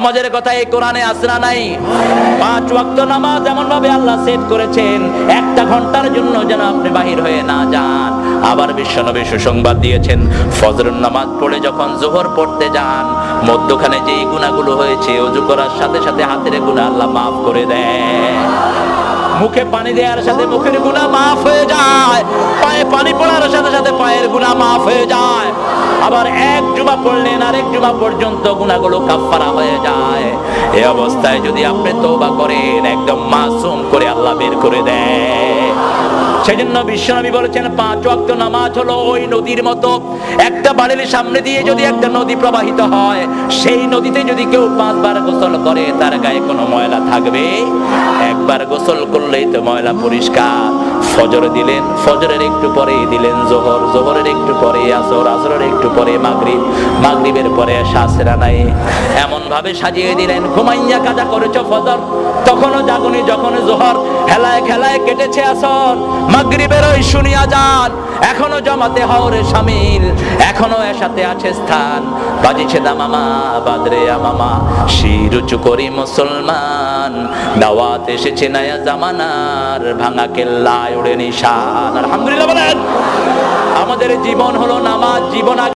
মজার কথা, এই কোরআনে আছে না নাই? 5 ওয়াক্ত নামাজ এমন ভাবে আল্লাহ সেট করেছেন, 1 ঘন্টার জন্য যেন আপনি বাহির হয়ে না যান। আবার বিশ্বনবী সুসংবাদ দিয়েছেন, ফজরের নামাজ পড়ে যখন যোহর পড়তে যান, মধ্যখানে যেই গুনাহগুলো হয়েছে ওযু করার সাথে সাথে হাতের গুনাহ আল্লাহ মাফ করে দেয়। মুখে পানি দেওয়ার সাথে মুখের গুনাহ মাফ হয়ে যায়, পায়ে পানি পড়ার সাথে সাথে পায়ের গুনাহ মাফ হয়ে যায়। আবার 1 জুমা পড়লেন আরেক জুমা পর্যন্ত গুনাহগুলো কাফফারা হয়ে যায়। এই অবস্থায় যদি আপনি তওবা করেন, একদম মাসুম করে আল্লাহ বের করে দেয়। সেজন্য বিশ্বনবী বলেছেন, 5 ওয়াক্ত নামাজ হলো ওই নদীর মতো। একটা বাড়ির সামনে দিয়ে যদি একটা নদী প্রবাহিত হয়, সেই নদীতে যদি কেউ 5 বার গোসল করে, তার গায়ে কোনো ময়লা থাকবে? একবার গোসল করলেই তো ময়লা পরিষ্কার। ফজর দিলেন, ফজরের একটু পরে দিলেন যোহর, যোহরের একটু পরে আসর, আসরের একটু পরে মাগরিব, মাগরিবের পরে শাসরা নাই, এমন ভাবে সাজিয়ে দিলেন। ঘুমাইয়া কাজা করেছো ফজর, তখনও জাগুনি, যখন যোহর, হেলায় খেলায় কেটেছে আসর, মাগরিবের ওই শুনিয়া যান, এখনো জমাতে হওরে শামিল, এখনো এসাতে আছে স্থান। বাজিছে দামামা বাদরে আমামা, শির উঁচু করি মুসলমান, দাওয়াত এসেছে নয়া জামানার, ভাঙা কেল্লায় উড়ে নিশান। আলহামদুলিল্লাহ বলেন। আমাদের জীবন হলো নামাজ, জীবন